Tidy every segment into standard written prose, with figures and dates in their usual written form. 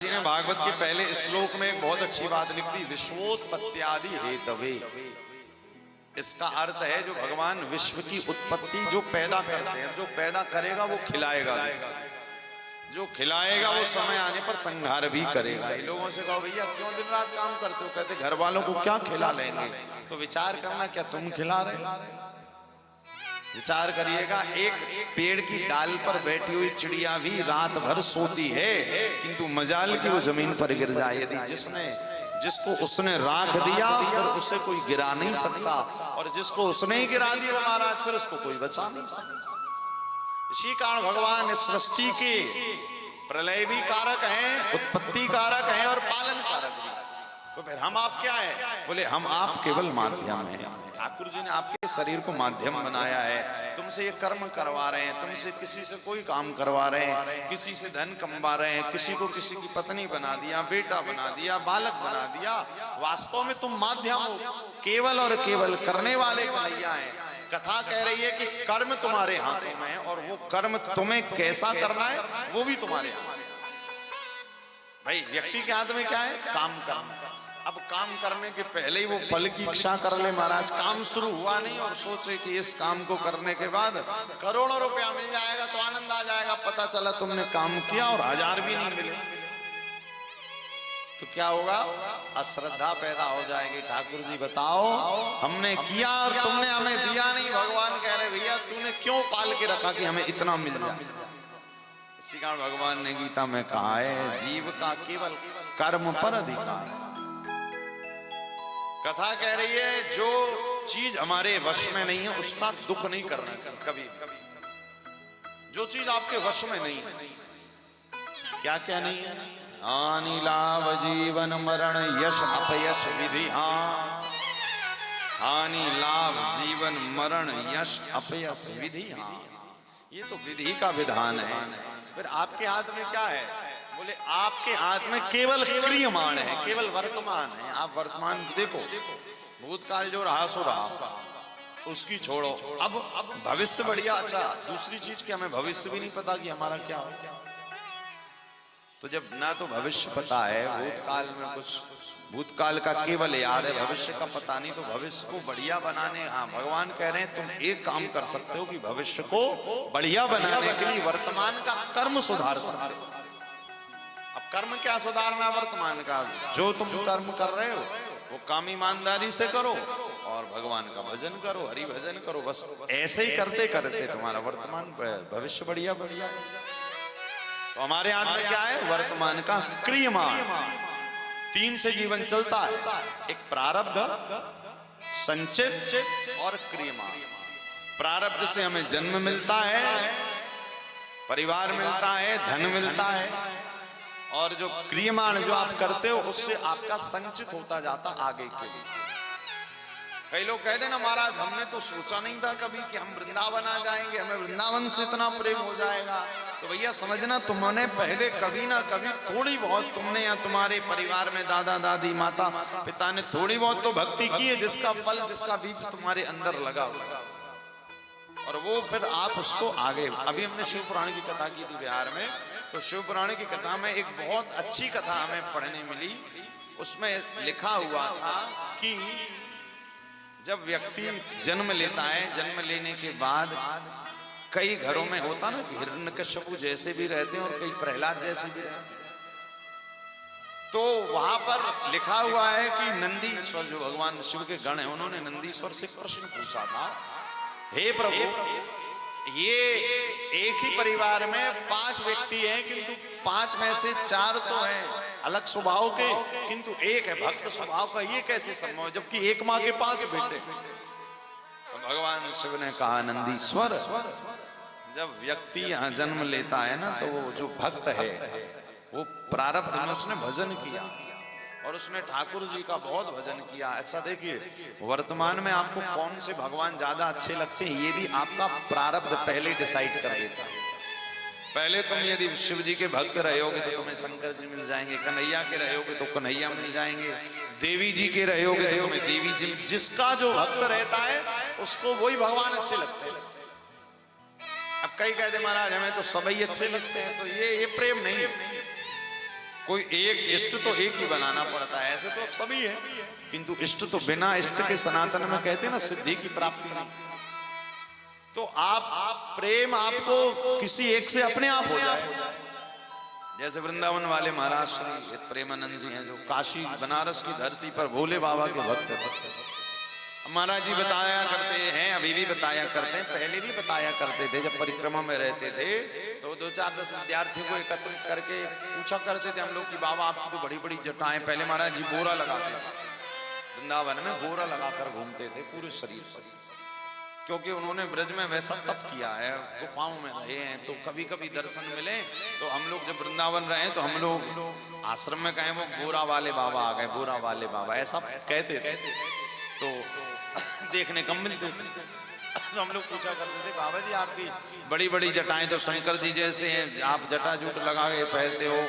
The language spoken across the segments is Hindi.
जी ने भागवत के पहले श्लोक में एक बहुत अच्छी बात लिख दी, विश्वोत्पत्त्यादि हेतवे। इसका अर्थ है जो भगवान विश्व की उत्पत्ति जो पैदा करते हैं, जो पैदा करेगा वो खिलाएगा, जो खिलाएगा वो समय आने पर संहार भी करेगा। लोगों से कहो भैया क्यों दिन रात काम करते हो, कहते घर वालों को क्या खिला लेंगे। तो विचार करना, क्या तुम खिला रहे? विचार करिएगा, एक पेड़ की डाल पर बैठी हुई चिड़िया भी रात भर सोती है, किंतु मजाल की वो जमीन पर गिर जाए, यदि जिसको उसने राख दिया फिर उसे कोई गिरा नहीं सकता, और जिसको उसने ही गिरा दिया महाराज फिर उसको कोई बचा नहीं सकता। इसी कारण भगवान इस सृष्टि के प्रलय भी कारक हैं, उत्पत्ति कारक हैं और पालन कारक भी। तो फिर हम आप क्या है? बोले हम आप केवल माध्यम हैं। ठाकुर जी ने आपके शरीर को माध्यम बनाया है, तुमसे ये कर्म करवा रहे हैं, तुमसे किसी से कोई काम करवा रहे हैं, किसी से धन कमा रहे हैं, किसी को किसी की पत्नी बना दिया, बेटा बना दिया, बालक बना दिया। वास्तव में तुम माध्यम हो, केवल और केवल करने वाले कन्हैया हैं। कथा कह रही है कि कर्म तुम्हारे हाथों में है, और वो कर्म तुम्हें कैसा करना है वो भी तुम्हारे हाथ में। भाई व्यक्ति के हाथ में क्या है? काम करना। अब काम करने के पहले ही वो फल की इच्छा कर ले महाराज, काम शुरू हुआ नहीं और सोचे कि इस काम को करने के बाद करोड़ों रुपया मिल जाएगा तो आनंद आ जाएगा, पता चला तुमने काम किया और 1000 भी नहीं मिले, तो क्या होगा? अश्रद्धा पैदा हो जाएगी। ठाकुर जी बताओ, हमने किया और तुमने हमें दिया नहीं। भगवान कह रहे भैया तूने क्यों पाल के रखा कि हमें इतना मिल जाए। इसी कारण भगवान ने गीता में कहा है, जीव का केवल कर्म पर अधिकार। कथा कह रही है जो चीज हमारे वश में नहीं है उसका दुख नहीं करना चाहिए कभी। जो चीज आपके वश में नहीं है, क्या क्या नहीं है? हानि लाभ जीवन मरण यश अपयश विधि। हाँ, हानि लाभ जीवन मरण यश अपयश विधि। हाँ, ये तो विधि का विधान है। फिर आपके हाथ में क्या है? बोले आपके हाथ में केवल क्रियमाण है, केवल वर्तमान है। आप वर्तमान देखो, भूतकाल जो रहा सो रहा, उसकी छोड़ो। अब भविष्य बढ़िया। अच्छा, दूसरी चीज कि हमें भविष्य भी नहीं पता कि हमारा क्या हो। तो जब ना तो भविष्य पता है, भूतकाल में कुछ भूतकाल का केवल याद है, भविष्य का पता नहीं, तो भविष्य को बढ़िया बनाने, हाँ भगवान कह रहे हैं तुम एक काम कर सकते हो कि भविष्य को बढ़िया बनाने के लिए वर्तमान का कर्म सुधार सकते हो। अब कर्म क्या सुधारना? वर्तमान का जो तुम कर्म कर रहे हो वो काम ईमानदारी से करो और भगवान का भजन करो, हरि भजन करो। बस ऐसे ही करते करते तुम्हारा वर्तमान भविष्य बढ़िया बढ़िया। तो हमारे हाथ में क्या है? वर्तमान का क्रियमाण। 3 से जीवन चलता है, एक प्रारब्ध, संचित और क्रियमाण। प्रारब्ध से हमें जन्म मिलता है, परिवार मिलता है, धन मिलता है, और जो क्रियमाण जो आप करते हो उससे आपका संचित होता जाता आगे के लिए। कई लोग कहते ना महाराज हमने तो सोचा नहीं था कभी कि हम वृंदावन आ जाएंगे, हमें वृंदावन से इतना प्रेम हो जाएगा। तो भैया समझना, तुमने पहले कभी ना कभी थोड़ी बहुत, तुमने या तुम्हारे परिवार में दादा दादी माता पिता ने थोड़ी बहुत तो भक्ति की है, जिसका फल, जिसका बीज तुम्हारे अंदर लगा हुआ, और वो फिर आप उसको आगे। अभी हमने शिव पुराण की कथा की थी बिहार में, तो शिव पुराण की कथा में एक बहुत अच्छी कथा हमें पढ़ने मिली। उसमें लिखा हुआ था कि जब व्यक्ति जन्म लेता है, जन्म लेने के बाद कई घरों में होता ना, हिरण्यकश्यप जैसे भी रहते हैं और कई प्रहलाद जैसे भी रहते हैं। तो वहां पर लिखा हुआ है कि नंदीश्वर जो भगवान शिव के गण हैं, उन्होंने नंदीश्वर से प्रश्न पूछा था, हे प्रभु ये एक ही परिवार में 5 व्यक्ति हैं, किंतु 5 में से 4 तो हैं अलग स्वभाव के, किंतु एक है भक्त स्वभाव का, ये कैसे संभव है जबकि एक माँ के 5 बेटे? तो भगवान शिव ने कहा, नंदीश्वर जब व्यक्ति यहाँ जन्म लेता है ना, तो वो जो भक्त है वो प्रारब्ध में उसने भजन किया और उसने ठाकुर जी का बहुत भजन किया। अच्छा देखिए, वर्तमान में आपको कौन से भगवान ज्यादा अच्छे लगते हैं ये भी आपका प्रारब्ध पहले डिसाइड कर देता है। पहले तुम यदि शिव जी के भक्त रहोगे तो तुम्हें शंकर जी मिल जाएंगे, कन्हैया के रहोगे तो कन्हैया मिल जाएंगे, देवी जी के रहोगे तो तुम्हें देवी जी। जिसका जो भक्त रहता है उसको वही भगवान अच्छे लगते हैं। अब कई कहते महाराज हमें तो सभी अच्छे लगते हैं, तो ये प्रेम नहीं है। कोई एक इष्ट तो एक ही बनाना पड़ता है, ऐसे तो अब सभी है, किंतु इष्ट तो बिना इष्ट के सनातन में कहते हैं ना सिद्धि की प्राप्ति नहीं। तो आप प्रेम आपको किसी एक से अपने आप हो जाए। जैसे वृंदावन वाले महाराज श्री प्रेमानंद जी हैं, जो काशी बनारस की धरती पर भोले बाबा के भक्त हैं। महाराज जी बताया करते हैं, अभी भी बताया करते हैं, पहले भी बताया करते थे। जब परिक्रमा में रहते थे तो 2-4-10 विद्यार्थियों को एकत्रित करके पूछा करते थे हम लोग कि बाबा आपकी तो बड़ी बड़ी जटाएं। पहले महाराज जी बोरा लगाते थे, वृंदावन में बोरा लगाकर घूमते थे पूरे शरीर पर, क्योंकि उन्होंने ब्रज में वैसा तप किया है, गुफाओं में रहे हैं। तो कभी कभी दर्शन मिले तो हम लोग जब वृंदावन रहे तो हम लोग आश्रम में कहें वो बोरा वाले बाबा आ गए, बोरा वाले बाबा ऐसा कहते थे। तो देखने कम मिलते तो हम लोग पूछा करते थे बाबा जी आपकी बड़ी बड़ी जटाएं तो शंकर जी जैसे हैं, आप जटा जूट लगा के पहनते हो।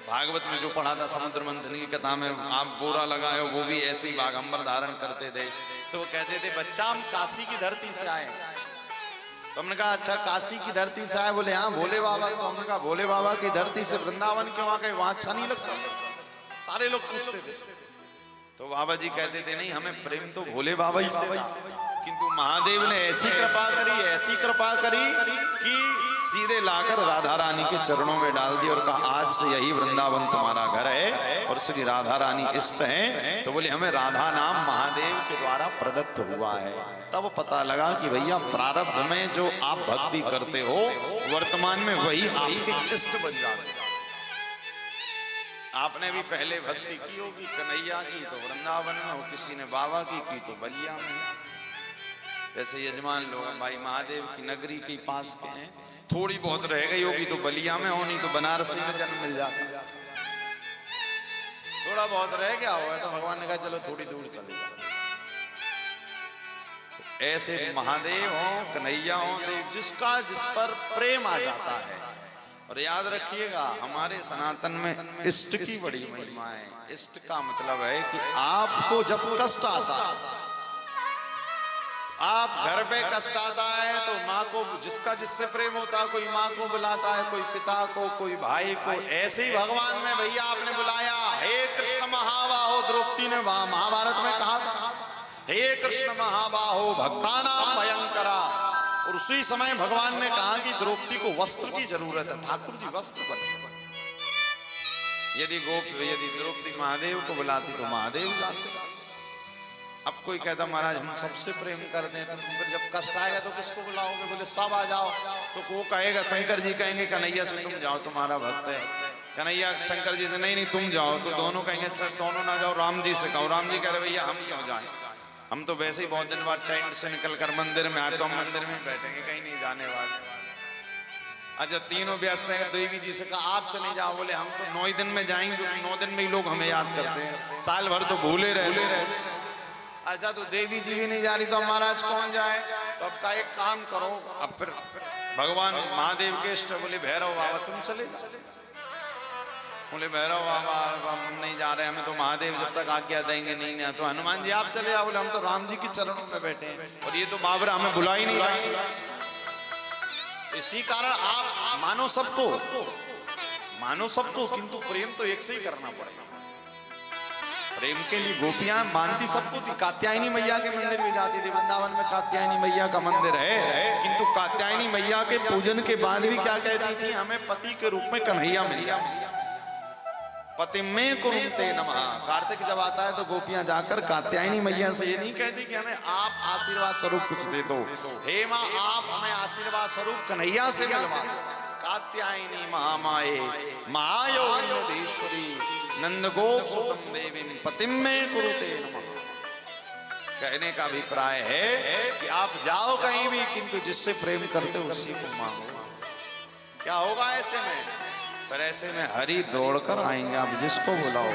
भागवत में जो पढ़ा था समुद्र मंथन की कथा में, आप बोरा लगाए हो, वो भी ऐसे ही बागंबर धारण करते थे। तो वो कहते थे बच्चा हम काशी की धरती से आए। तो हमने कहा अच्छा काशी की धरती से आए? बोले हाँ भोले बाबा। तो हमने कहा भोले बाबा की धरती से वृंदावन क्यों आ गए, वहां अच्छा नहीं लगता? सारे लोग पूछते थे। तो बाबा जी कहते थे नहीं हमें प्रेम तो भोले बाबा ही से, किंतु महादेव ने ऐसी कृपा करी, ऐसी कृपा करी कि सीधे लाकर राधा रानी के चरणों में डाल दिया और कहा आज से यही वृंदावन तुम्हारा घर है और श्री राधा रानी इष्ट हैं। तो बोले हमें राधा नाम महादेव के द्वारा प्रदत्त हुआ है। तब पता लगा कि भैया प्रारब्ध में जो आप भक्ति करते हो वर्तमान में वही आपके इष्ट बन जाते हैं। आपने भी पहले भक्ति की होगी कन्हैया की तो वृंदावन में हो, किसी ने बाबा की तो बलिया में। जैसे यजमान लोग भाई महादेव की नगरी के पास के हैं, थोड़ी बहुत रह गई होगी तो बलिया में हो, नहीं तो बनारसी में जन्म मिल जाता। थोड़ा बहुत रह गया होगा तो भगवान ने कहा चलो थोड़ी दूर चले जाओ। तो ऐसे महादेव हो, कन्हैया हो, जिसका जिस पर प्रेम आ जाता है। और याद रखिएगा हमारे सनातन में इष्ट की बड़ी महिमा है। इष्ट का मतलब है कि आपको जब कष्ट आता है, आप घर पे कष्ट आता है तो माँ को, जिसका जिससे प्रेम होता है, कोई माँ को बुलाता है, कोई पिता को, कोई भाई को। ऐसे ही भगवान में भैया आपने बुलाया, हे कृष्ण महाबाहो। द्रौपदी ने महाभारत में कहा था हे कृष्ण महाबाहो भक्तानां भयंकरा। और उसी समय भगवान ने कहा कि द्रौपदी को वस्त्र की जरूरत है, ठाकुर जी वस्त्र वस्त्र। यदि द्रौपदी महादेव को बुलाती तो महादेव जाते। अब कोई कहता महाराज हम सबसे प्रेम करते हैं, तो तुम फिर जब कष्ट आएगा तो किसको बुलाओगे? बोले सब आ जाओ। तो वो कहेगा, शंकर जी कहेंगे कन्हैया से तुम जाओ तुम्हारा भक्त है। कन्हैया शंकर जी से नहीं तुम जाओ। तो दोनों कहेंगे अच्छा दोनों ना जाओ, राम जी से कहो। राम जी कह रहे भैया हम क्यों जाए, हम तो वैसे ही बहुत दिन बाद टेंट से निकल कर मंदिर में आए, तो हम मंदिर में बैठेंगे, कहीं नहीं जाने वाले। अच्छा तीनों व्यस्त हैं, देवी जी से कहा आप चले जाओ। बोले हम तो 9 दिन में जाएंगे, 9 दिन में ही लोग हमें याद करते हैं, साल भर तो भूले रहे। अच्छा तो देवी जी भी नहीं जा रही तो महाराज कौन जाए? तो अब का एक काम करो, अब फिर भगवान महादेव के इष्ट बोले भैरव बाबा तुम चले जाओ। बोले भैरव बाबा हम नहीं जा रहे, हमें तो महादेव जब तक आज्ञा देंगे नहीं ना। तो हनुमान जी आप चले जाओ। बोले हम तो राम जी के चरणों में बैठे हैं और ये तो बाबरा हमें बुला ही नहीं रहा। इसी कारण आप मानो सबको, किंतु प्रेम तो एक से ही करना पड़ेगा। प्रेम के लिए गोपियां मानती सबको थी। कात्यायनी मैया के मंदिर में जाती थी, वृंदावन में कात्यायनी मैया का मंदिर है, किंतु कात्यायनी मैया के पूजन के बाद भी क्या कहती थी? हमें पति के रूप में कन्हैया मिल गया, पति में कुरुते नमः। कार्तिक जब आता है तो गोपियां जाकर कात्यायनी मैया से ये नहीं कहती कि हमें आप आशीर्वाद स्वरूप कुछ दे दो, हे माँ आप हमें आशीर्वाद स्वरूप कन्हैया से मिलवा। कात्यायनी महामाये महायोगेश्वरी नंद गोप सुतम देवीं पतिम में कुरुते नमः। कहने का अभिप्राय है कि आप जाओ कहीं भी, किंतु जिससे प्रेम करते हो उसी को मांगो। क्या होगा ऐसे में? पर ऐसे में हरि दौड़कर आएंगे, आप जिसको बुलाओ।